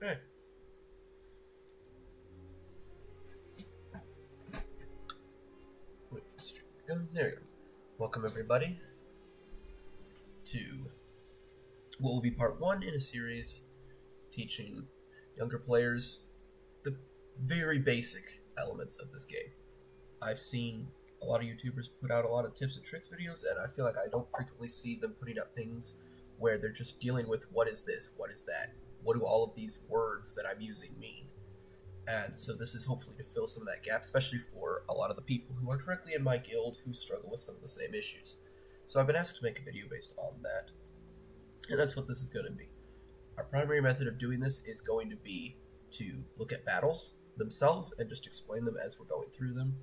Alright. Wait for the stream to go. There we go. Welcome everybody to what will be part 1 in a series teaching younger players the very basic elements of this game. I've seen a lot of YouTubers put out a lot of tips and tricks videos, and I feel like I don't frequently see them putting out things where they're just dealing with what is this, what is that, what do all of these words that I'm using mean. And so this is hopefully to fill some of that gap, especially for a lot of the people who are directly in my guild who struggle with some of the same issues. So I've been asked to make a video based on that, and that's what this is going to be. Our primary method of doing this is going to be to look at battles themselves and just explain them as we're going through them.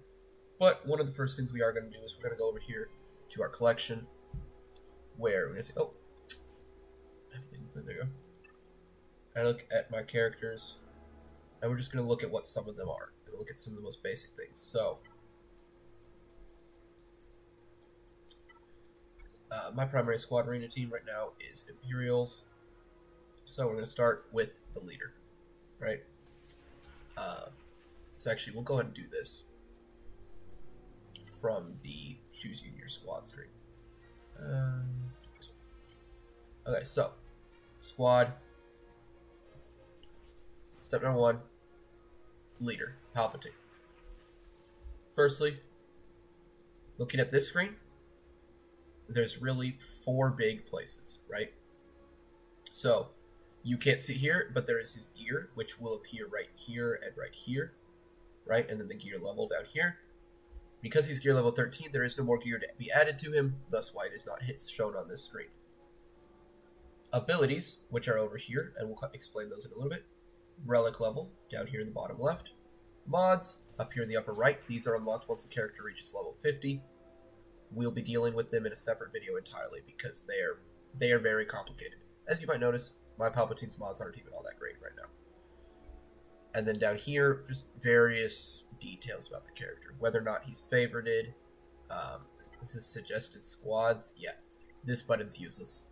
But one of the first things we are going to do is we're going to go over here to our collection, where we're going to say, oh, there you go. I look at my characters, and we're just going to look at what some of them are. We're going to look at some of the most basic things. So, my primary squad arena team right now is Imperials. So we're going to start with the leader, right? So actually, we'll go ahead and do this from the choosing your squad screen. Okay, so squad. Step number 1, leader, Palpatine. Firstly, looking at this screen, there's really 4 big places, right? So you can't see here, but there is his gear, which will appear right here and right here, right? And then the gear level down here. Because he's gear level 13, there is no more gear to be added to him, thus why it is not shown on this screen. Abilities, which are over here, and we'll explain those in a little bit. Relic level, down here in the bottom left. Mods, up here in the upper right. These are unlocked once a character reaches level 50. We'll be dealing with them in a separate video entirely because they are very complicated. As you might notice, my Palpatine's mods aren't even all that great right now. And then down here, just various details about the character. Whether or not he's favorited. This is suggested squads. Yeah, this button's useless.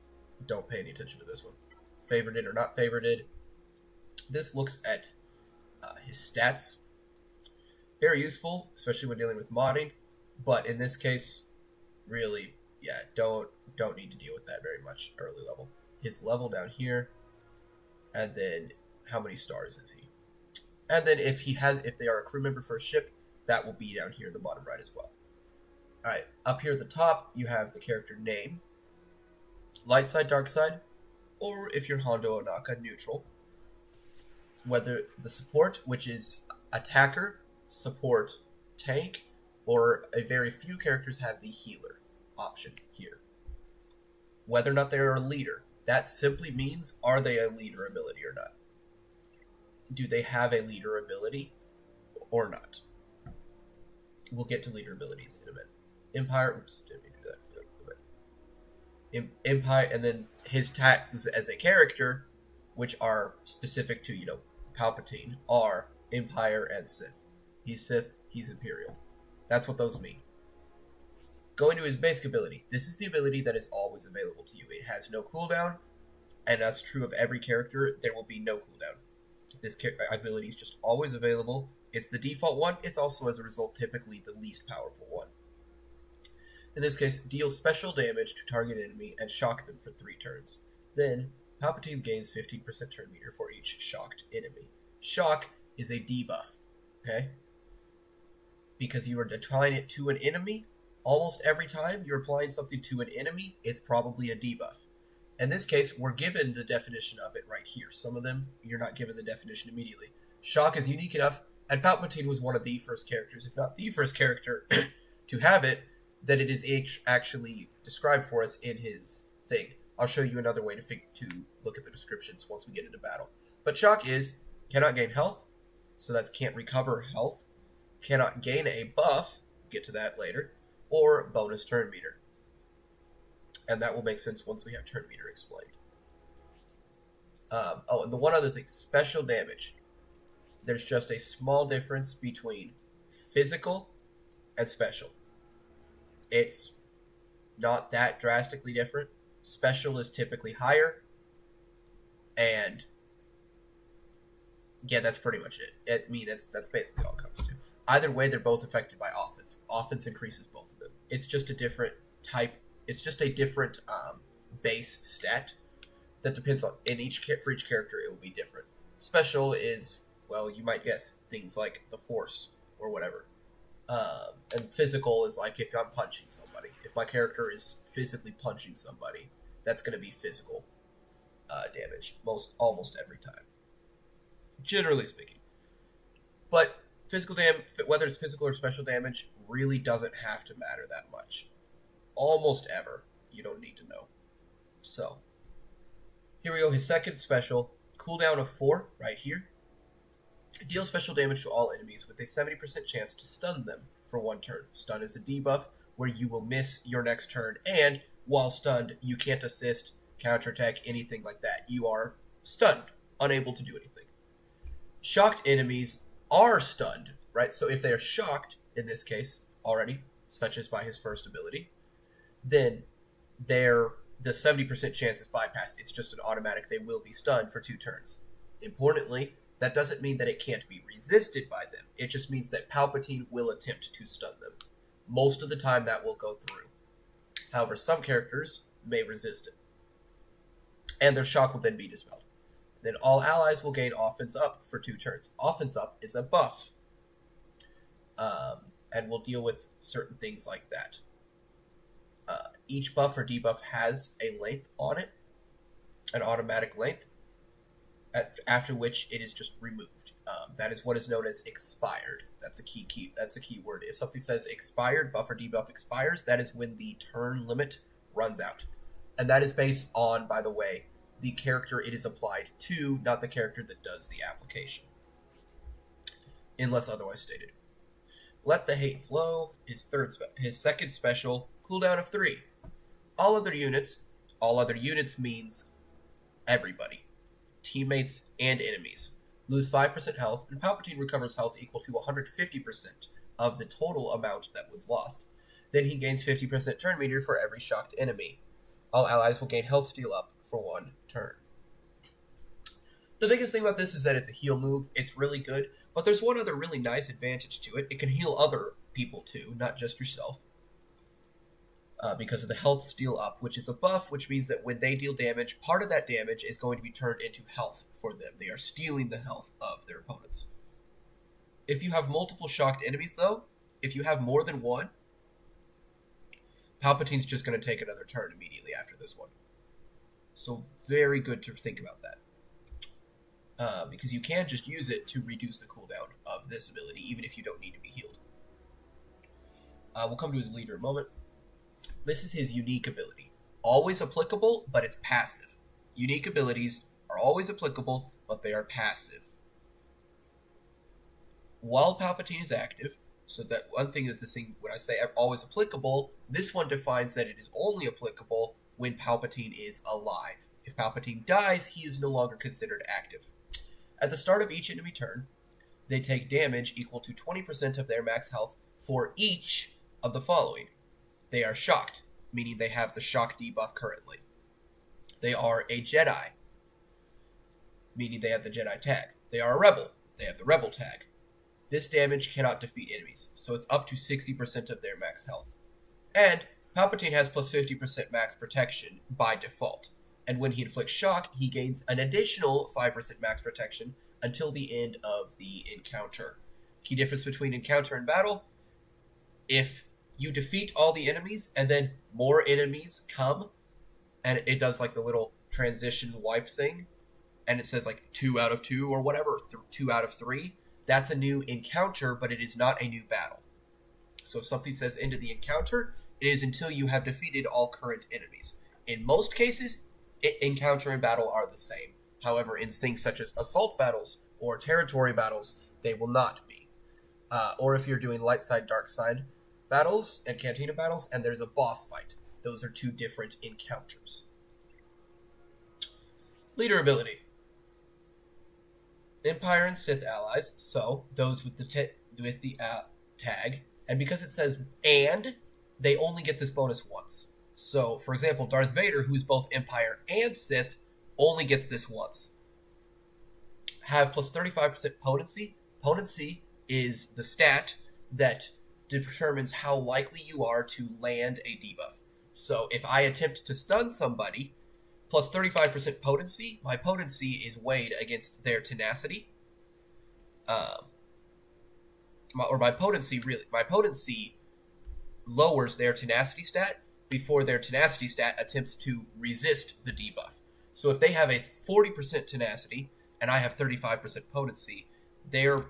Don't pay any attention to this one. Favorited or not favorited. This looks at his stats. Very useful, especially when dealing with modding. But in this case, really, yeah, don't need to deal with that very much early level. His level down here, and then how many stars is he? And then if they are a crew member for a ship, that will be down here in the bottom right as well. All right, up here at the top, you have the character name, light side, dark side, or if you're Hondo Onaka, neutral. Whether the support, which is attacker, support, tank, or a very few characters have the healer option here. Whether or not they are a leader, that simply means, are they a leader ability or not? Do they have a leader ability or not? We'll get to leader abilities in a minute. Empire, oops, didn't mean to do that. Empire, and then his tags as a character, which are specific to, Palpatine, are Empire and Sith. He's Sith, he's Imperial. That's what those mean. Going to his basic ability. This is the ability that is always available to you. It has no cooldown, and that's true of every character. There will be no cooldown. This ability is just always available. It's the default one. It's also, as a result, typically the least powerful one. In this case, deals special damage to target enemy and shock them for 3 turns. Then, Palpatine gains 15% turn meter for each shocked enemy. Shock is a debuff, okay? Because you are applying it to an enemy, almost every time you're applying something to an enemy, it's probably a debuff. In this case, we're given the definition of it right here. Some of them, you're not given the definition immediately. Shock is unique enough, and Palpatine was one of the first characters, if not the first character, to have it, that it is actually described for us in his thing. I'll show you another way to look at the descriptions once we get into battle. But Shock is, cannot gain health, so that's can't recover health, cannot gain a buff, get to that later, or bonus turn meter. And that will make sense once we have turn meter explained. And the one other thing, special damage. There's just a small difference between physical and special. It's not that drastically different. Special is typically higher, and Yeah, that's pretty much it. I mean, that's basically all it comes to. Either way, they're both affected by offense. Offense increases both of them. It's just a different type. It's just a different base stat that depends on for each character. It will be different. Special is, well, you might guess things like the force or whatever. And physical is like if I'm punching somebody. If my character is physically punching somebody, that's going to be physical damage almost every time, generally speaking. But physical damage, whether it's physical or special damage, really doesn't have to matter that much. Almost ever, you don't need to know. So, here we go. His second special, cooldown of 4, right here. Deal special damage to all enemies with a 70% chance to stun them for 1 turn. Stun is a debuff where you will miss your next turn, and while stunned, you can't assist, counterattack, anything like that. You are stunned, unable to do anything. Shocked enemies are stunned, right? So if they are shocked, in this case, already, such as by his first ability, then the 70% chance is bypassed. It's just an automatic, they will be stunned for 2 turns. Importantly, that doesn't mean that it can't be resisted by them. It just means that Palpatine will attempt to stun them. Most of the time that will go through. However, some characters may resist it. And their shock will then be dispelled. Then all allies will gain offense up for 2 turns. Offense up is a buff. And we'll deal with certain things like that. Each buff or debuff has a length on it. An automatic length. After which it is just removed. That is what is known as expired. That's a key word. If something says expired, buff or debuff expires, that is when the turn limit runs out. And that is based on, by the way, the character it is applied to, not the character that does the application. Unless otherwise stated. Let the Hate Flow, his second special, cooldown of 3. All other units means everybody. Teammates and enemies. Lose 5% health, and Palpatine recovers health equal to 150% of the total amount that was lost. Then he gains 50% turn meter for every shocked enemy. All allies will gain health steal up for 1 turn. The biggest thing about this is that it's a heal move. It's really good, but there's one other really nice advantage to it. It can heal other people too, not just yourself. Because of the health steal up, which is a buff, which means that when they deal damage, part of that damage is going to be turned into health for them. They are stealing the health of their opponents. If you have multiple shocked enemies, though, if you have more than one, Palpatine's just going to take another turn immediately after this one. So very good to think about that. Because you can just use it to reduce the cooldown of this ability, even if you don't need to be healed. We'll come to his leader in a moment. This is his unique ability. Always applicable, but it's passive. Unique abilities are always applicable, but they are passive. While Palpatine is active, so that one thing that this thing, when I say always applicable, this one defines that it is only applicable when Palpatine is alive. If Palpatine dies, he is no longer considered active. At the start of each enemy turn, they take damage equal to 20% of their max health for each of the following. They are shocked, meaning they have the shock debuff currently. They are a Jedi, meaning they have the Jedi tag. They are a rebel. They have the rebel tag. This damage cannot defeat enemies, so it's up to 60% of their max health. And Palpatine has plus 50% max protection by default. And when he inflicts shock, he gains an additional 5% max protection until the end of the encounter. Key difference between encounter and battle: if you defeat all the enemies and then more enemies come, and it does like the little transition wipe thing, and it says like 2 out of 2 or whatever, 2 out of 3, that's a new encounter, but it is not a new battle. So if something says end of the encounter, it is until you have defeated all current enemies. In most cases, encounter and battle are the same. However, in things such as assault battles or territory battles, they will not be. Or if you're doing light side, dark side battles and cantina battles, and there's a boss fight, those are 2 different encounters. Leader ability. Empire and Sith allies, so those with the tag, and because it says and, they only get this bonus once. So, for example, Darth Vader, who's both Empire and Sith, only gets this once. have plus 35% potency. Potency is the stat that determines how likely you are to land a debuff. So if I attempt to stun somebody, plus 35% potency, my potency is weighed against their tenacity. My potency lowers their tenacity stat before their tenacity stat attempts to resist the debuff. So if they have a 40% tenacity and I have 35% potency, their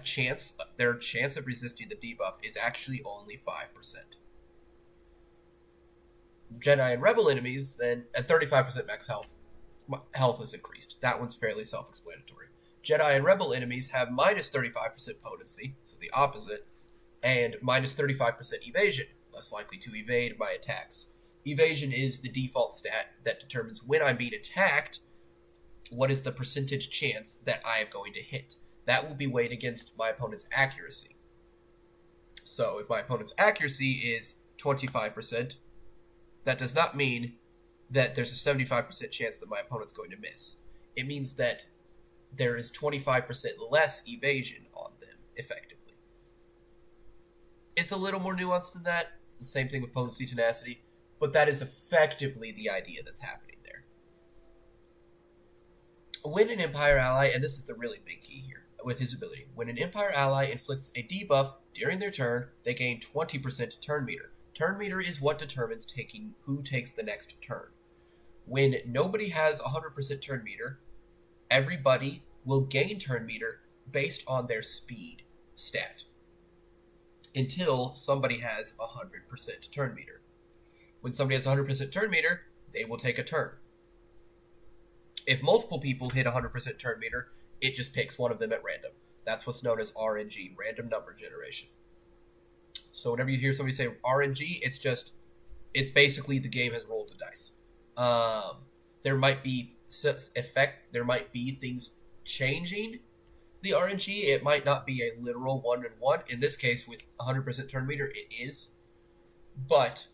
chance of resisting the debuff is actually only 5%. Jedi and Rebel enemies, then, at 35% max health is increased. That one's fairly self-explanatory. Jedi and Rebel enemies have minus 35% potency, so the opposite, and minus 35% evasion, less likely to evade my attacks. Evasion is the default stat that determines when I'm being attacked, what is the percentage chance that I am going to hit. That will be weighed against my opponent's accuracy. So if my opponent's accuracy is 25%, that does not mean that there's a 75% chance that my opponent's going to miss. It means that there is 25% less evasion on them, effectively. It's a little more nuanced than that. The same thing with potency, tenacity. But that is effectively the idea that's happening there. When an Empire ally, and this is the really big key here with his ability, when an Empire ally inflicts a debuff during their turn, they gain 20% turn meter. Turn meter is what determines who takes the next turn. When nobody has 100% turn meter, everybody will gain turn meter based on their speed stat until somebody has 100% turn meter. When somebody has 100% turn meter, they will take a turn. If multiple people hit 100% turn meter, it just picks one of them at random. That's what's known as RNG, random number generation. So whenever you hear somebody say RNG, it's basically the game has rolled the dice. There might be things changing the RNG. It might not be a literal 1-1. In this case, with 100% turn meter, it is. But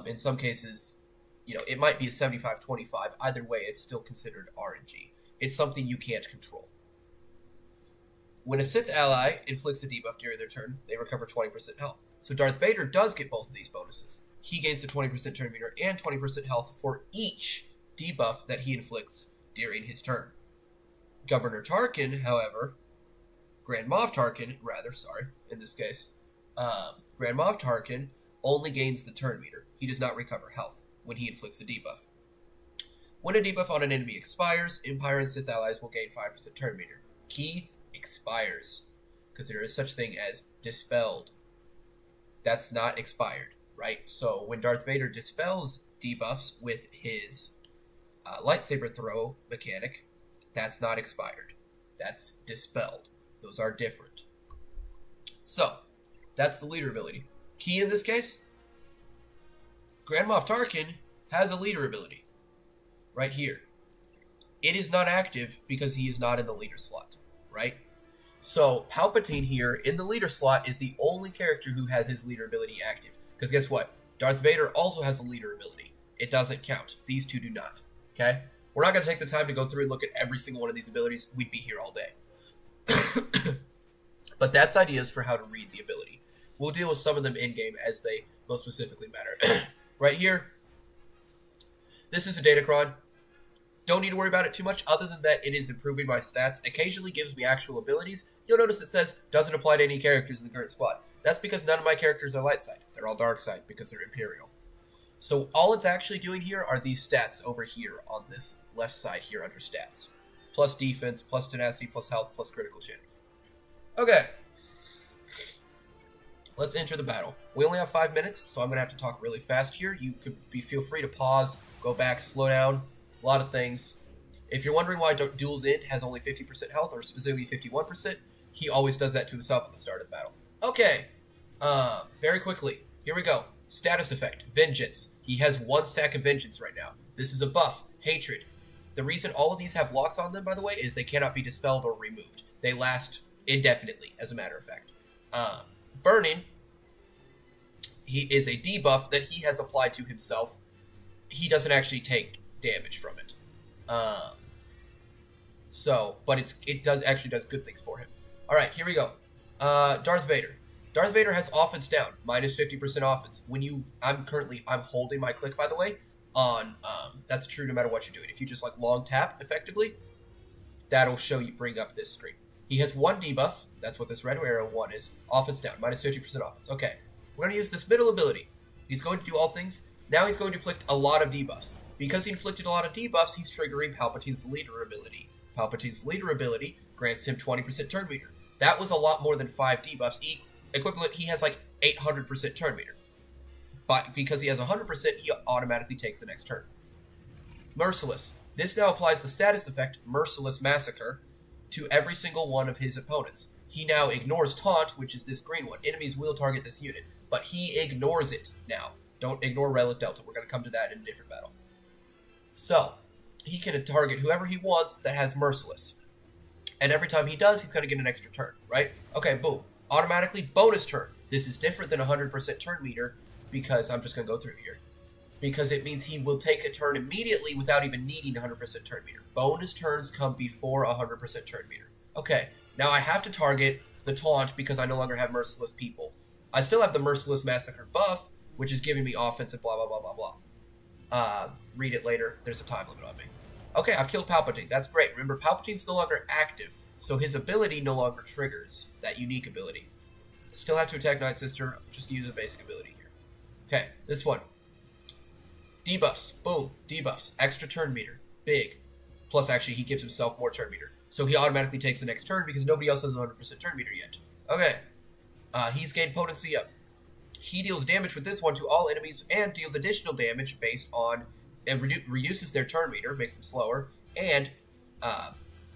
in some cases, it might be a 75-25. Either way, it's still considered RNG. It's something you can't control. When a Sith ally inflicts a debuff during their turn, they recover 20% health. So Darth Vader does get both of these bonuses. He gains the 20% turn meter and 20% health for each debuff that he inflicts during his turn. Governor Tarkin, however, Grand Moff Tarkin, in this case, Grand Moff Tarkin only gains the turn meter. He does not recover health when he inflicts a debuff. When a debuff on an enemy expires, Empire and Sith allies will gain 5% turn meter. Key: expires, because there is such thing as dispelled. That's not expired, right? So when Darth Vader dispels debuffs with his lightsaber throw mechanic, that's not expired. That's dispelled. Those are different. So that's the leader ability. Key in this case, Grand Moff Tarkin has a leader ability right here. It is not active because he is not in the leader slot, right? So Palpatine here in the leader slot is the only character who has his leader ability active. Because guess what? Darth Vader also has a leader ability. It doesn't count. These two do not. Okay? We're not going to take the time to go through and look at every single one of these abilities. We'd be here all day. But that's ideas for how to read the ability. We'll deal with some of them in-game as they most specifically matter. Right here, this is a Datacron. Don't need to worry about it too much other than that it is improving my stats. Occasionally gives me actual abilities. You'll notice it says doesn't apply to any characters in the current squad. That's because none of my characters are light side. They're all dark side because they're Imperial. So all it's actually doing here are these stats over here on this left side here under stats. Plus defense, plus tenacity, plus health, plus critical chance. Okay. Let's enter the battle. We only have 5 minutes, so I'm going to have to talk really fast here. You could feel free to pause, go back, slow down. A lot of things. If you're wondering why Duel's End has only 50% health, or specifically 51%, he always does that to himself at the start of the battle. Okay. Very quickly. Here we go. Status effect. Vengeance. He has 1 stack of Vengeance right now. This is a buff. Hatred. The reason all of these have locks on them, by the way, is they cannot be dispelled or removed. They last indefinitely, as a matter of fact. Burning. He is a debuff that he has applied to himself. He doesn't actually take damage from it. So, but it actually does good things for him. All right, here we go. Darth Vader. Darth Vader has offense down, minus 50% offense. I'm holding my click, by the way, on, that's true no matter what you're doing. If you just like long tap effectively, that'll bring up this screen. He has one debuff, that's what this red arrow one is, offense down, minus 50% offense. Okay, we're going to use this middle ability. He's going to do all things. Now he's going to inflict a lot of debuffs. Because he inflicted a lot of debuffs, he's triggering Palpatine's leader ability. Palpatine's leader ability grants him 20% turn meter. That was a lot more than 5 debuffs. Equivalent, he has like 800% turn meter. But because he has 100%, he automatically takes the next turn. Merciless. This now applies the status effect, Merciless Massacre, to every single one of his opponents. He now ignores Taunt, which is this green one. Enemies will target this unit, but he ignores it now. Don't ignore Relic Delta. We're going to come to that in a different battle. So, he can target whoever he wants that has Merciless. And every time he does, he's going to get an extra turn, right? Okay, boom. Automatically bonus turn. This is different than 100% turn meter because I'm just going to go through here. Because it means he will take a turn immediately without even needing 100% turn meter. Bonus turns come before 100% turn meter. Okay, now I have to target the Taunt because I no longer have Merciless people. I still have the Merciless Massacre buff, which is giving me offense and blah, blah, blah, blah, blah. Read it later. There's a time limit on me. Okay, I've killed Palpatine. That's great. Remember, Palpatine's no longer active, so his ability no longer triggers that unique ability. Still have to attack Night Sister. Just use a basic ability here. Okay, this one. Debuffs. Boom. Debuffs. Extra turn meter. Big. Plus, actually, he gives himself more turn meter. So he automatically takes the next turn because nobody else has 100% turn meter yet. Okay. He's gained potency up. He deals damage with this one to all enemies and deals additional damage based on... and reduces their turn meter, makes them slower, and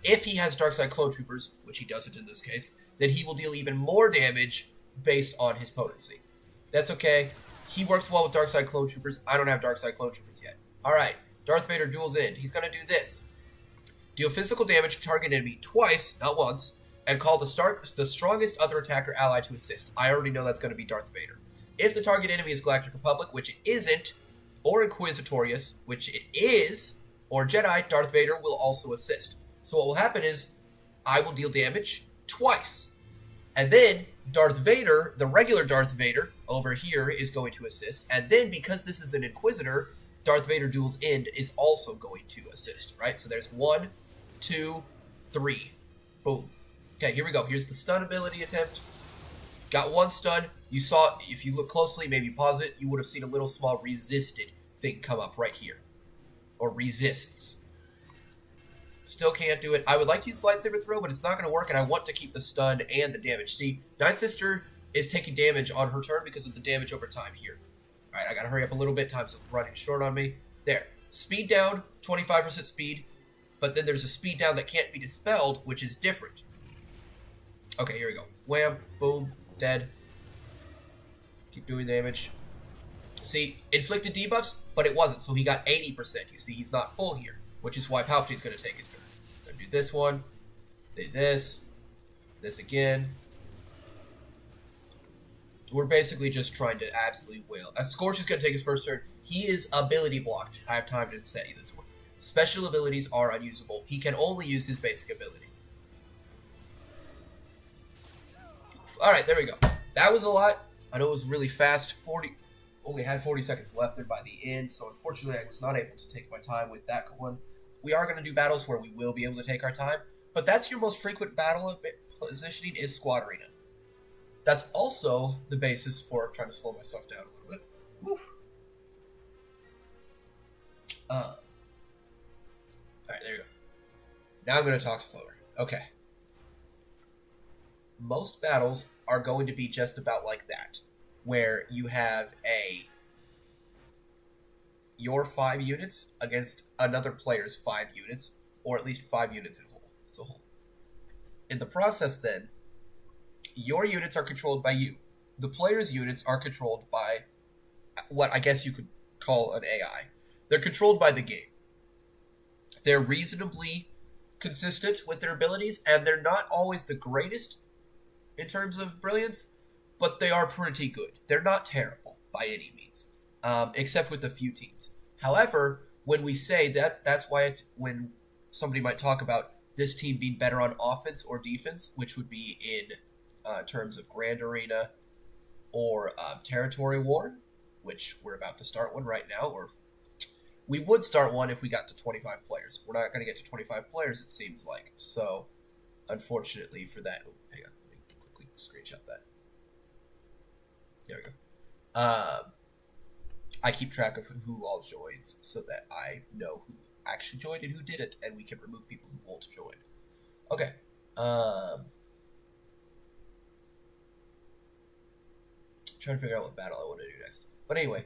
if he has Darkside Clone Troopers, which he doesn't in this case, then he will deal even more damage based on his potency. That's okay. He works well with Darkside Clone Troopers. I don't have Darkside Clone Troopers yet. Alright, Darth Vader duels in. He's going to do this. Deal physical damage to target enemy twice, not once, and call the strongest other attacker ally to assist. I already know that's going to be Darth Vader. If the target enemy is Galactic Republic, which it isn't, or Inquisitorius, which it is, or Jedi, Darth Vader will also assist. So what will happen is, I will deal damage twice. And then, Darth Vader, the regular Darth Vader, over here, is going to assist. And then, because this is an Inquisitor, Darth Vader Duel's End is also going to assist, right? So there's 1, 2, 3. Boom. Okay, here we go. Here's the stun ability attempt. Got one stun. You saw, if you look closely, maybe pause it, you would have seen a little small resisted thing come up right here. Or resists. Still can't do it. I would like to use lightsaber throw, but it's not going to work, and I want to keep the stun and the damage. See, Night Sister is taking damage on her turn because of the damage over time here. Alright, I gotta hurry up a little bit. Time's running short on me. There. Speed down, 25% speed, but then there's a speed down that can't be dispelled, which is different. Okay, here we go. Wham, boom, dead. Keep doing damage. See, inflicted debuffs, but it wasn't, so he got 80%. You see, he's not full here, which is why Palpatine's going to take his turn. Gonna do this one, say this again. We're basically just trying to absolutely wail. Scorch is going to take his first turn. He is ability blocked. I have time to say this one. Special abilities are unusable. He can only use his basic ability. Alright, there we go. That was a lot. I know it was really fast. Only had 40 seconds left there by the end, so unfortunately I was not able to take my time with that one. We are going to do battles where we will be able to take our time, but that's your most frequent battle positioning is Squad Arena. That's also the basis for trying to slow myself down a little bit. Woof. Alright, there you go. Now I'm going to talk slower. Okay. Most battles are going to be just about like that, where you have your 5 units against another player's 5 units, or at least 5 units as a whole. In the process, then, your units are controlled by you. The player's units are controlled by what I guess you could call an AI. They're controlled by the game. They're reasonably consistent with their abilities, and they're not always the greatest in terms of brilliance, but they are pretty good. They're not terrible by any means, except with a few teams. However, when we say that, that's why it's when somebody might talk about this team being better on offense or defense, which would be in terms of Grand Arena or Territory War, which we're about to start one right now, or we would start one if we got to 25 players. We're not going to get to 25 players, it seems like. So, unfortunately for that... Oh, hang on. Let me quickly screenshot that. There we go. I keep track of who all joins so that I know who actually joined and who didn't, and we can remove people who won't join. Okay. Trying to figure out what battle I want to do next. But anyway,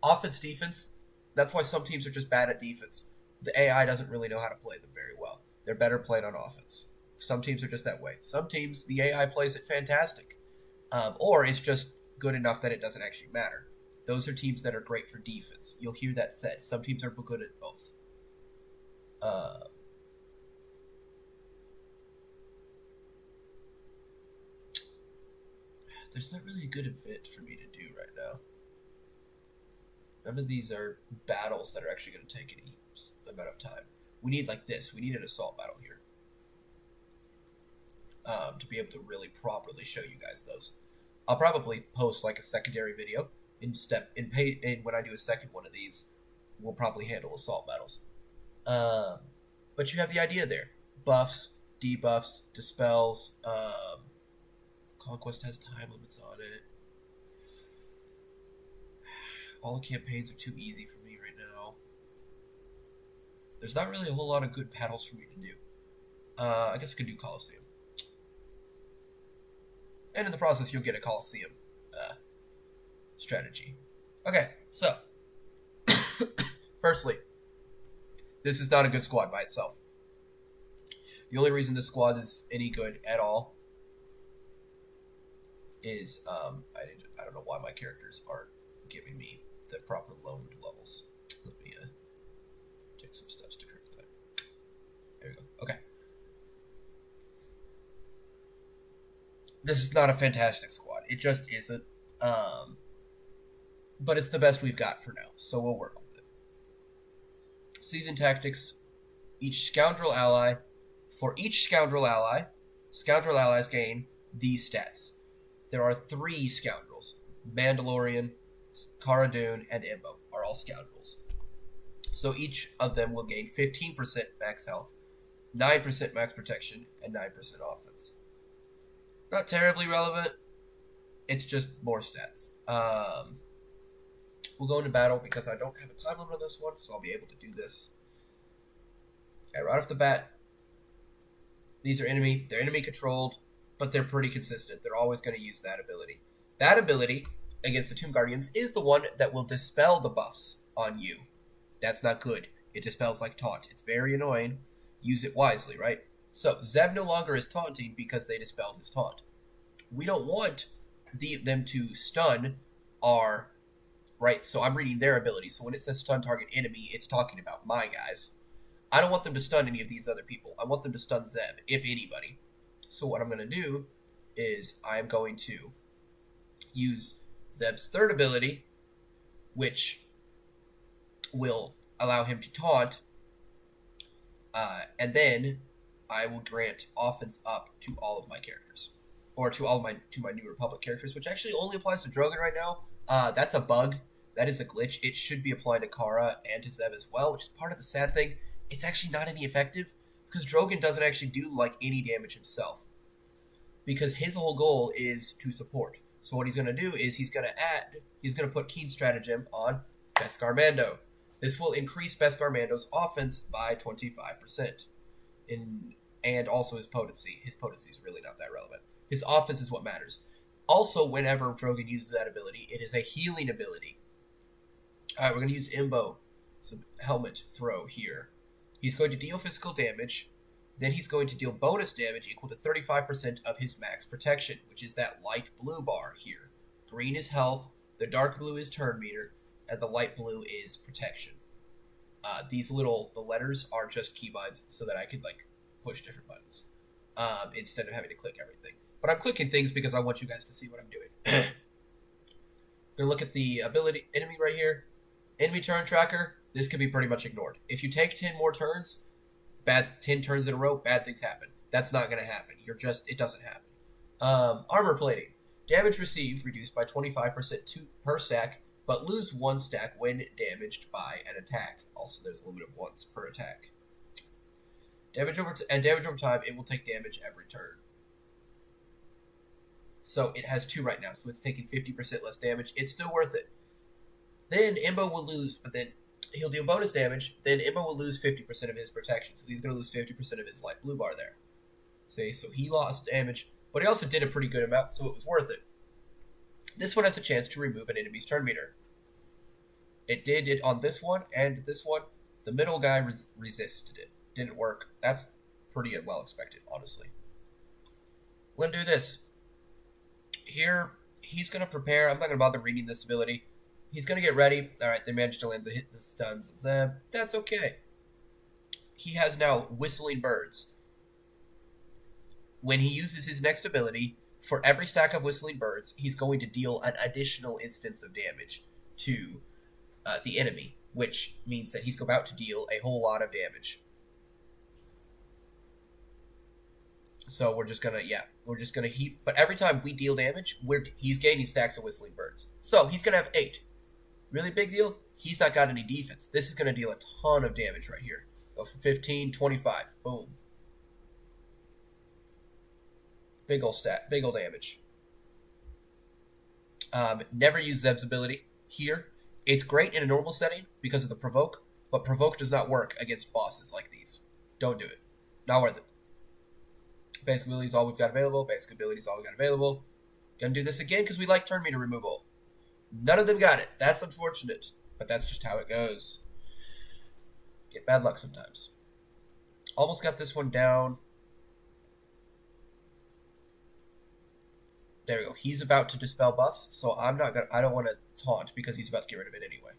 offense, defense... That's why some teams are just bad at defense. The AI doesn't really know how to play them very well. They're better played on offense. Some teams are just that way. Some teams, the AI plays it fantastic. Or it's just good enough that it doesn't actually matter. Those are teams that are great for defense. You'll hear that said. Some teams are good at both. There's not really a good event for me to do right now. None of these are battles that are actually going to take any amount of time. We need like this. We need an assault battle here. To be able to really properly show you guys those. I'll probably post like a secondary video when I do a second one of these, we'll probably handle assault battles. But you have the idea there. Buffs, debuffs, dispels, Conquest has time limits on it. All the campaigns are too easy for me right now. There's not really a whole lot of good battles for me to do. I guess I could do Colosseum. And in the process, you'll get a Colosseum strategy. Okay, so. Firstly, this is not a good squad by itself. The only reason this squad is any good at all is, I don't know why my characters aren't giving me the proper loaned levels. Let me take some steps to correct that. There we go. Okay. This is not a fantastic squad. It just isn't. But it's the best we've got for now, so we'll work with it. Season tactics. Each scoundrel ally. For each scoundrel allies gain these stats. There are 3 scoundrels. Mandalorian, Cara Dune, and Imbo are all scoundrels. So each of them will gain 15% max health, 9% max protection, and 9% offense. Not terribly relevant. It's just more stats. We'll go into battle because I don't have a time limit on this one, so I'll be able to do this. Okay, right off the bat, these are enemy. They're enemy controlled, but they're pretty consistent. They're always going to use that ability. That ability against the Tomb Guardians is the one that will dispel the buffs on you. That's not good. It dispels like taunt. It's very annoying. Use it wisely, right? So, Zev no longer is taunting because they dispelled his taunt. We don't want them to stun our... Right, so I'm reading their ability. So when it says stun target enemy, it's talking about my guys. I don't want them to stun any of these other people. I want them to stun Zev, if anybody. So what I'm going to do is I'm going to use Zeb's third ability, which will allow him to taunt, and then I will grant offense up to all of my characters, or to my New Republic characters, which actually only applies to Drogon right now. That's a bug. That is a glitch. It should be applied to Cara and to Zev as well, which is part of the sad thing. It's actually not any effective because Drogon doesn't actually do like any damage himself, because his whole goal is to support. So what he's going to do is he's going to put Keen Stratagem on Beskar Mando. This will increase Beskar Mando's offense by 25%. And also his potency. His potency is really not that relevant. His offense is what matters. Also, whenever Drogon uses that ability, it is a healing ability. Alright, we're going to use Imbo. Some helmet throw here. He's going to deal physical damage. Then he's going to deal bonus damage equal to 35% of his max protection, which is that light blue bar here. Green is health, the dark blue is turn meter, and the light blue is protection. The letters are just keybinds so that I could push different buttons instead of having to click everything. But I'm clicking things because I want you guys to see what I'm doing. We're going to look at the ability enemy right here. Enemy turn tracker. This could be pretty much ignored. If you take 10 more turns, bad 10 turns in a row, bad things happen. That's not going to happen. It doesn't happen. Armor plating. Damage received reduced by 25% per stack, but lose 1 stack when damaged by an attack. Also, there's a limit of once per attack. Damage over time, it will take damage every turn. So it has 2 right now, so it's taking 50% less damage. It's still worth it. Then Imbo will lose, but then he'll deal bonus damage. Then Imbo will lose 50% of his protection, so he's going to lose 50% of his light blue bar there. See, so he lost damage, but he also did a pretty good amount, so it was worth it. This one has a chance to remove an enemy's turn meter. It did it on this one and this one. The middle guy resisted it. Didn't work. That's pretty well expected, honestly. We're going to do this. Here, he's going to prepare. I'm not going to bother reading this ability. He's going to get ready. All right, they managed to land the stuns. That's okay. He has now Whistling Birds. When he uses his next ability, for every stack of Whistling Birds, he's going to deal an additional instance of damage to the enemy, which means that he's about to deal a whole lot of damage. So we're just gonna heap. But every time we deal damage, he's gaining stacks of Whistling Birds. So he's gonna have 8. Really big deal. He's not got any defense. This is gonna deal a ton of damage right here. Go from 15, 25. Boom. Big ol' stat. Big ol' damage. Never use Zeb's ability here. It's great in a normal setting because of the provoke, but provoke does not work against bosses like these. Don't do it. Not worth it. Basic ability is all we've got available. Basic ability is all we got available. Gonna do this again because we like turn meter removal. None of them got it. That's unfortunate, but that's just how it goes. Get bad luck sometimes. Almost got this one down. There we go. He's about to dispel buffs, so I don't want to taunt because he's about to get rid of it anyway.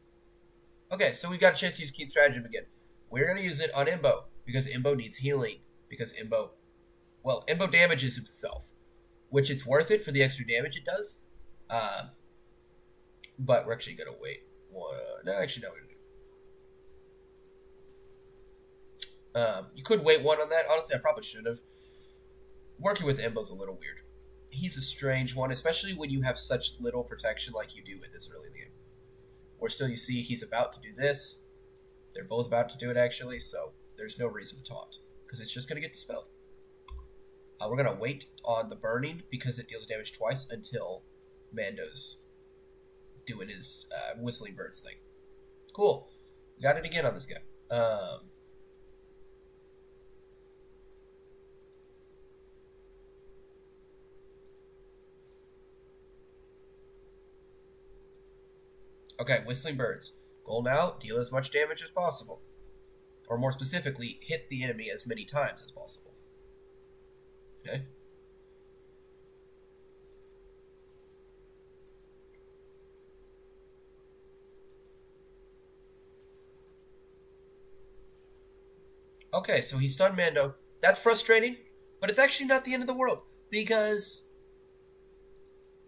Okay, so we got a chance to use Keen Stratagem again. We're going to use it on Imbo because Imbo needs healing. Because Imbo damages himself, which it's worth it for the extra damage it does. But we're actually going to wait. No, actually, no, we're going to do. You could wait 1 on that. Honestly, I probably should have. Working with Imbo's a little weird. He's a strange one, especially when you have such little protection like you do with this early in the game. Or still, you see he's about to do this. They're both about to do it, actually, so there's no reason to taunt, because it's just going to get dispelled. We're going to wait on the burning, because it deals damage twice until Mando's doing his Whistling Birds thing. Cool. We got it again on this guy. Okay, Whistling Birds. Goal now, deal as much damage as possible. Or more specifically, hit the enemy as many times as possible. Okay. Okay, so he stunned Mando. That's frustrating, but it's actually not the end of the world. Because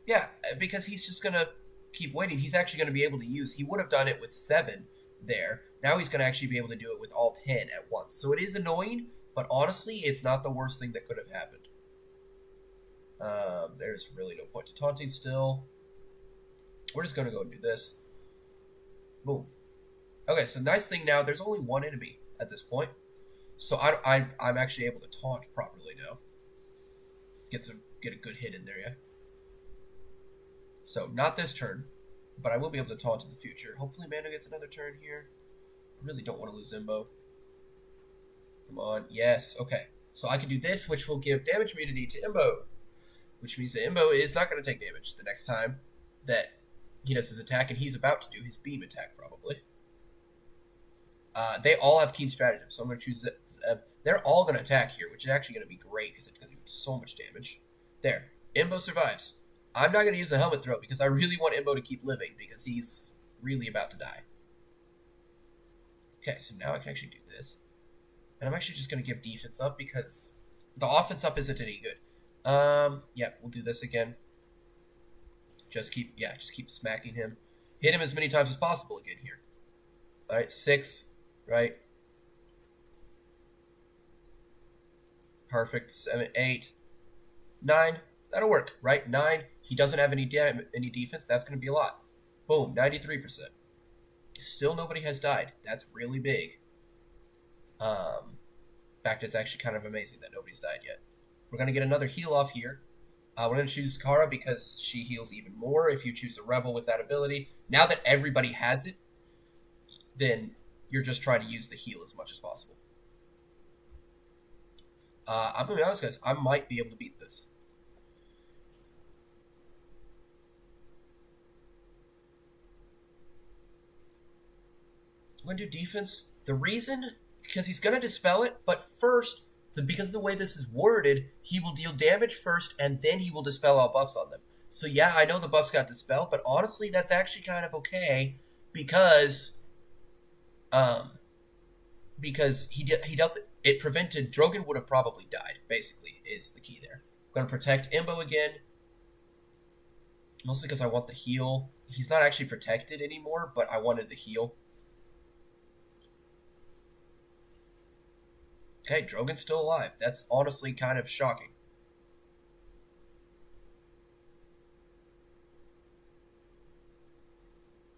he's just going to keep waiting. He's actually going to be able to use. He would have done it with 7 there. Now he's going to actually be able to do it with all 10 at once. So it is annoying, but honestly, it's not the worst thing that could have happened. There's really no point to taunting still. We're just going to go and do this. Boom. Okay, so nice thing now, there's only 1 enemy at this point. So I'm actually able to taunt properly now. Get a good hit in there, yeah? So, not this turn, but I will be able to taunt in the future. Hopefully Mando gets another turn here. I really don't want to lose Imbo. Come on. Yes. Okay. So I can do this, which will give damage immunity to Imbo. Which means that Imbo is not going to take damage the next time that he does his attack, and he's about to do his beam attack, probably. They all have Keen Stratagem, so I'm going to choose Zeb. They're all going to attack here, which is actually going to be great, because it's going to do so much damage. There. Imbo survives. I'm not going to use the helmet throw because I really want Imbo to keep living because he's really about to die. Okay, so now I can actually do this. And I'm actually just going to give defense up because the offense up isn't any good. Yeah, we'll do this again. Just keep smacking him. Hit him as many times as possible again here. Alright, 6, right? Perfect. 7, 8, 9. That'll work, right? 9. He doesn't have any defense. That's going to be a lot. Boom, 93%. Still nobody has died. That's really big. In fact, it's actually kind of amazing that nobody's died yet. We're going to get another heal off here. We're going to choose Kara because she heals even more if you choose a Rebel with that ability. Now that everybody has it, then you're just trying to use the heal as much as possible. I'm going to be honest, guys. I might be able to beat this. I'm going to do defense. The reason, because he's going to dispel it, but first, because of the way this is worded, he will deal damage first, and then he will dispel all buffs on them. So yeah, I know the buffs got dispelled, but honestly, that's actually kind of okay, because he dealt it prevented Drogon would have probably died. Basically, is the key there. I'm going to protect Imbo again, mostly because I want the heal. He's not actually protected anymore, but I wanted the heal. Okay, Drogon's still alive. That's honestly kind of shocking.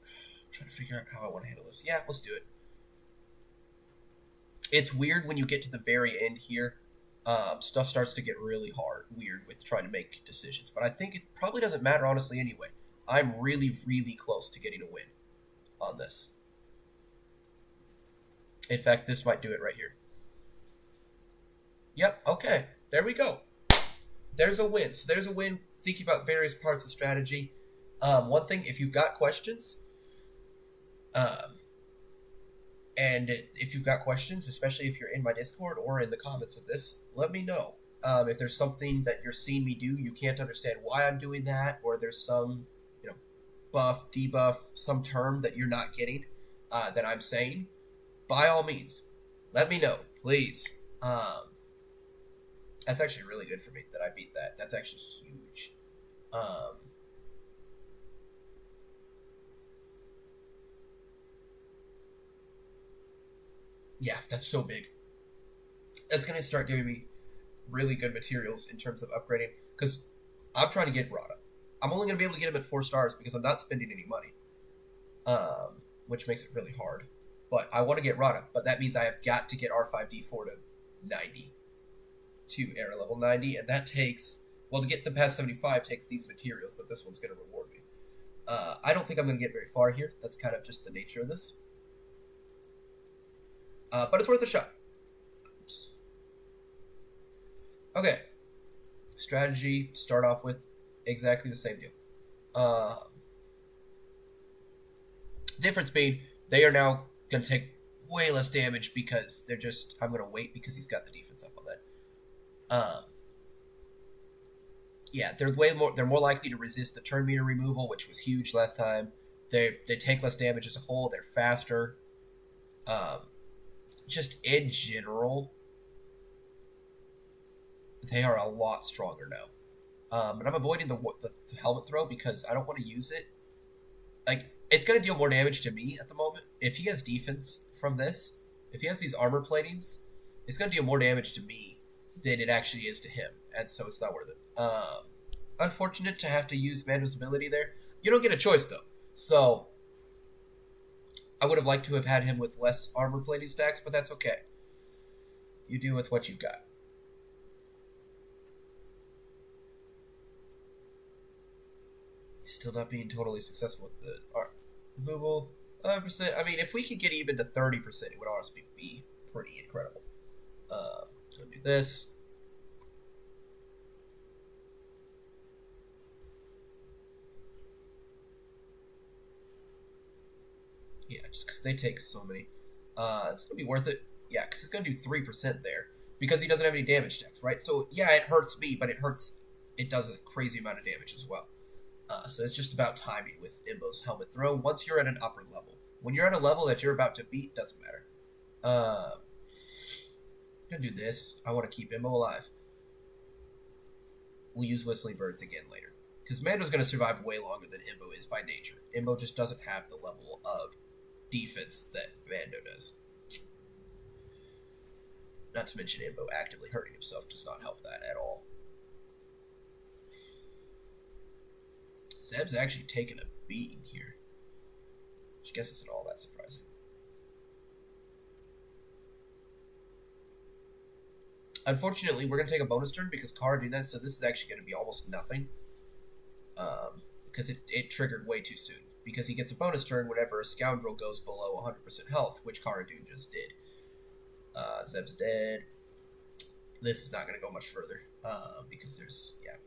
I'm trying to figure out how I want to handle this. Yeah, let's do it. It's weird when you get to the very end here. Stuff starts to get really weird with trying to make decisions. But I think it probably doesn't matter, honestly, anyway. I'm really, really close to getting a win on this. In fact, this might do it right here. Yep, okay. There we go. There's a win. So there's a win thinking about various parts of strategy. One thing, if you've got questions, especially if you're in my Discord or in the comments of this, let me know. If there's something that you're seeing me do, you can't understand why I'm doing that, or there's some, buff, debuff, some term that you're not getting, that I'm saying, by all means, let me know, please. That's actually really good for me that I beat that. That's actually huge. Yeah, that's so big. That's going to start giving me really good materials in terms of upgrading, because I'm trying to get Rada. I'm only going to be able to get him at 4 stars because I'm not spending any money, which makes it really hard. But I want to get Rada, but that means I have got to get R5D4 to 90. To era level 90, and that takes, well, to get the past 75 takes these materials that this one's going to reward me. I don't think I'm going to get very far here. That's kind of just the nature of this. But it's worth a shot. Oops. Okay. Strategy, start off with exactly the same deal. Difference being, they are now going to take way less damage because they're just, I'm going to wait because he's got the defense up on that. Yeah, they're more likely to resist the turn meter removal, which was huge last time. They take less damage as a whole. They're faster. Just in general, they are a lot stronger now. But I'm avoiding the helmet throw because I don't want to use it. Like, it's going to deal more damage to me at the moment. If he has defense from this, if he has these armor platings, it's going to deal more damage to me than it actually is to him, and so it's not worth it. Unfortunate to have to use Mando's ability there. You don't get a choice, though. So, I would have liked to have had him with less armor plating stacks, but that's okay. You do with what you've got. Still not being totally successful with the art removal. 11%. I mean, if we could get even to 30%, it would honestly be pretty incredible. Gonna do this. Yeah, just because they take so many. It's gonna be worth it. Yeah, because it's gonna do 3% there because he doesn't have any damage stacks, right? So yeah, it hurts me, but it does a crazy amount of damage as well. So it's just about timing with Imbo's helmet throw. Once you're at an upper level, when you're at a level that you're about to beat, doesn't matter. Gonna do this. I want to keep Imbo alive. We'll use Whistling Birds again later, because Mando's gonna survive way longer than Imbo is by nature. Imbo just doesn't have the level of defense that Mando does. Not to mention Imbo actively hurting himself does not help that at all. Zeb's actually taken a beating here. I guess it's not all that surprising. Unfortunately, we're going to take a bonus turn because Kara did that, so this is actually going to be almost nothing. Because it triggered way too soon. Because he gets a bonus turn whenever a scoundrel goes below 100% health, which Kara Dune just did. Zeb's dead. This is not going to go much further. Because there's, yeah.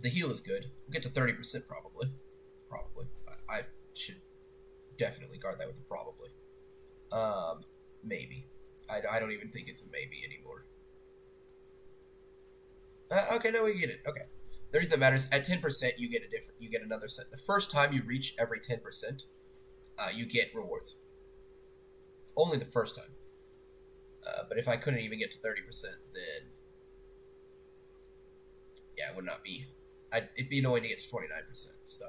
The heal is good. We'll get to 30% probably. Probably. I should definitely guard that with a probably. Maybe. I don't even think it's a maybe anymore. Okay, no, we get it. Okay. The reason that matters, at 10%, you get another set. The first time you reach every 10%, you get rewards. Only the first time. But if I couldn't even get to 30%, then yeah, it would not be. It'd be annoying to get to 29%. So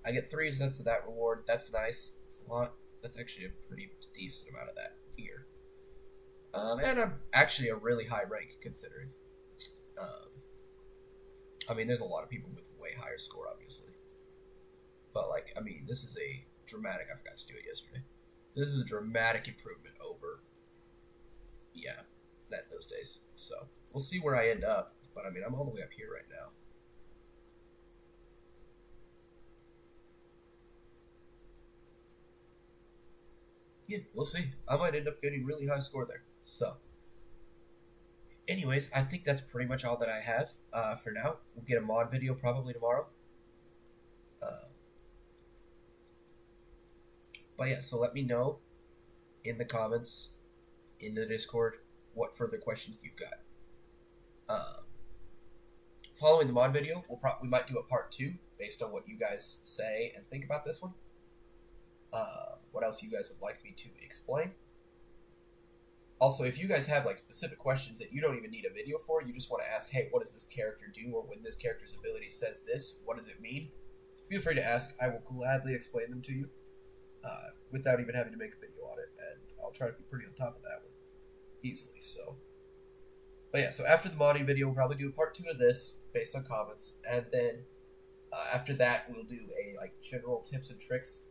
I get 3 sets of that reward. That's nice. That's a lot. That's actually a pretty decent amount of that here. And I'm actually a really high rank considering. I mean, there's a lot of people with way higher score, obviously. But, like, I mean, this is a dramatic... I forgot to do it yesterday. This is a dramatic improvement over, yeah, those days. So, we'll see where I end up. But, I mean, I'm all the way up here right now. Yeah, we'll see. I might end up getting really high score there. So, anyways, I think that's pretty much all that I have for now. We'll get a mod video probably tomorrow. But yeah, so let me know in the comments, in the Discord, what further questions you've got. Following the mod video, we might do a part 2 based on what you guys say and think about this one. What else you guys would like me to explain. Also, if you guys have like specific questions that you don't even need a video for, you just want to ask, hey, what does this character do? Or when this character's ability says this, what does it mean? Feel free to ask. I will gladly explain them to you without even having to make a video on it. And I'll try to be pretty on top of that one easily. So, but yeah, so after the modding video, we'll probably do a part 2 of this based on comments. And then after that, we'll do a like general tips and tricks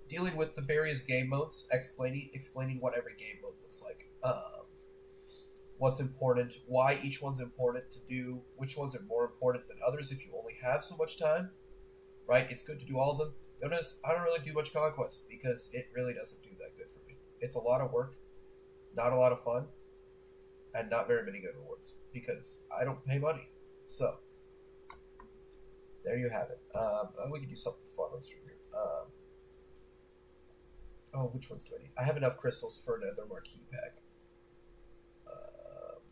dealing with the various game modes, explaining what every game mode looks like. What's important, why each one's important to do, which ones are more important than others if you only have so much time, right? It's good to do all of them. Notice I don't really do much Conquest because it really doesn't do that good for me. It's a lot of work, not a lot of fun, and not very many good rewards because I don't pay money. So, there you have it. We can do something fun on stream here. Oh, which ones do I need? I have enough crystals for another marquee pack.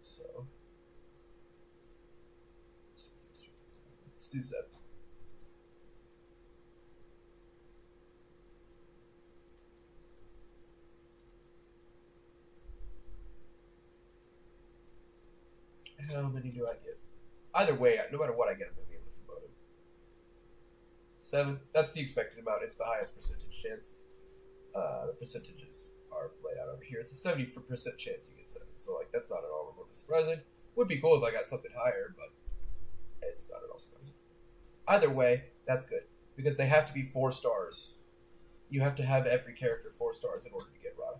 So let's do Zeb. How many do I get? Either way, no matter what I get, I'm going to be able to promote him. 7. That's the expected amount. It's the highest percentage chance. The percentages are laid out over here. It's a 70% chance you get 7. So, like, that's not at all remotely surprising. Would be cool if I got something higher, but it's not at all surprising. Either way, that's good. Because they have to be 4 stars. You have to have every character 4 stars in order to get Rada.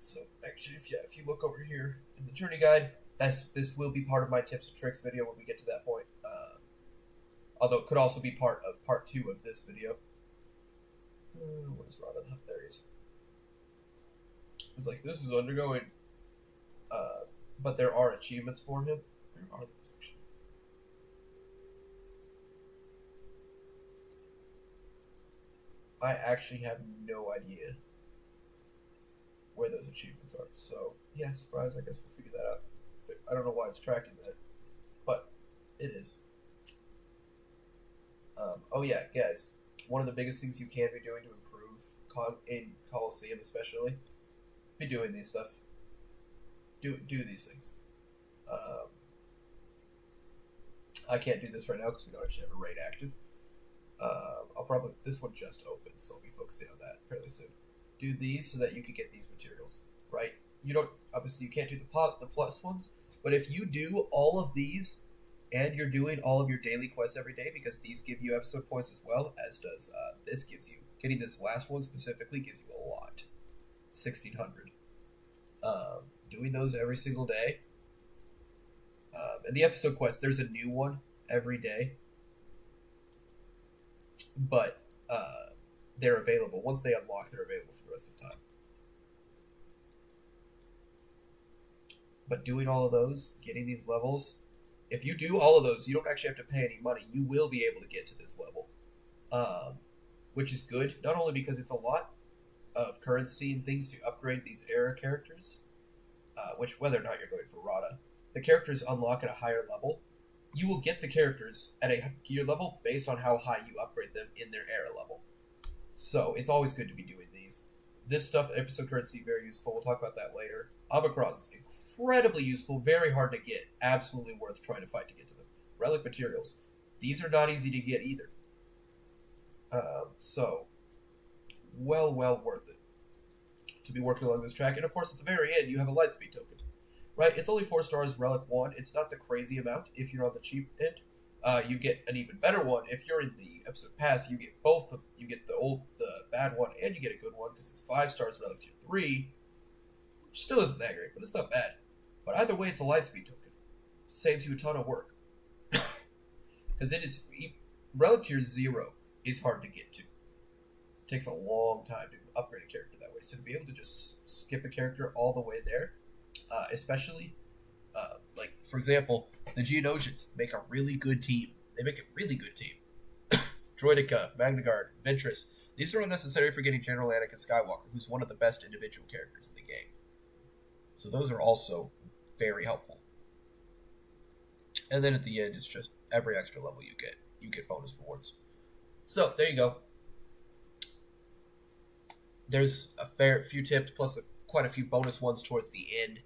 So, actually, if you look over here in the journey guide, this will be part of my tips and tricks video when we get to that point. Although it could also be part of part 2 of this video. What is Rada? There he is. It's like, this is undergoing. But there are achievements for him. Where are those actually? I actually have no idea where those achievements are. So, yeah, surprise, I guess we'll figure that out. I don't know why it's tracking that, but it is. Oh yeah, guys, one of the biggest things you can be doing to improve in Coliseum especially, be doing these stuff. Do these things. I can't do this right now because we don't actually have a raid active. This one just opened, so I'll be focusing on that fairly soon. Do these so that you can get these materials, right? You don't, obviously you can't do the plus ones, but if you do all of these and you're doing all of your daily quests every day, because these give you episode points as well, as does this gives you. Getting this last one specifically gives you a lot. 1,600. Doing those every single day. And the episode quest, there's a new one every day. But they're available. Once they unlock, they're available for the rest of the time. But doing all of those, getting these levels, if you do all of those, you don't actually have to pay any money. You will be able to get to this level. Which is good, not only because it's a lot of currency and things to upgrade these era characters, which whether or not you're going for Rada, the characters unlock at a higher level. You will get the characters at a gear level based on how high you upgrade them in their era level. So it's always good to be doing these. This stuff, episode currency, very useful. We'll talk about that later. Omicron's incredibly useful, very hard to get, absolutely worth trying to fight to get to them. Relic materials. These are not easy to get either. So, well worth it to be working along this track. And of course, at the very end, you have a lightspeed token. Right? It's only 4 stars, Relic 1. It's not the crazy amount if you're on the cheap end. You get an even better one if you're in the episode pass. You get both. You get the bad one, and you get a good one because it's 5 stars, Relic tier 3. Which still isn't that great, but it's not bad. But either way, it's a lightspeed token. Saves you a ton of work. Because it is... Relic tier 0 is hard to get to. It takes a long time to upgrade a character that way. So to be able to just skip a character all the way there, especially, like, for example, the Geonosians make a really good team. They make a really good team. Droidica, Magna Guard, Ventress. These are unnecessary for getting General Anakin Skywalker, who's one of the best individual characters in the game. So those are also very helpful. And then at the end, it's just every extra level you get bonus rewards. So, there you go. There's a fair few tips, plus quite a few bonus ones towards the end.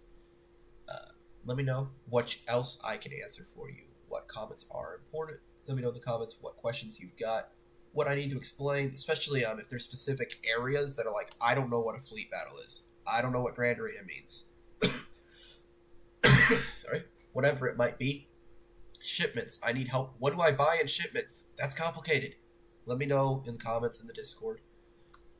Let me know what else I can answer for you. What comments are important. Let me know in the comments what questions you've got. What I need to explain, especially if there's specific areas that are like, I don't know what a fleet battle is. I don't know what Grand Arena means. Sorry. Whatever it might be. Shipments. I need help. What do I buy in shipments? That's complicated. Let me know in the comments in the Discord,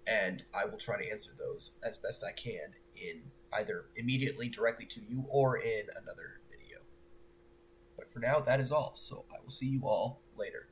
and I will try to answer those as best I can in either immediately directly to you or in another video. But for now, that is all. So I will see you all later.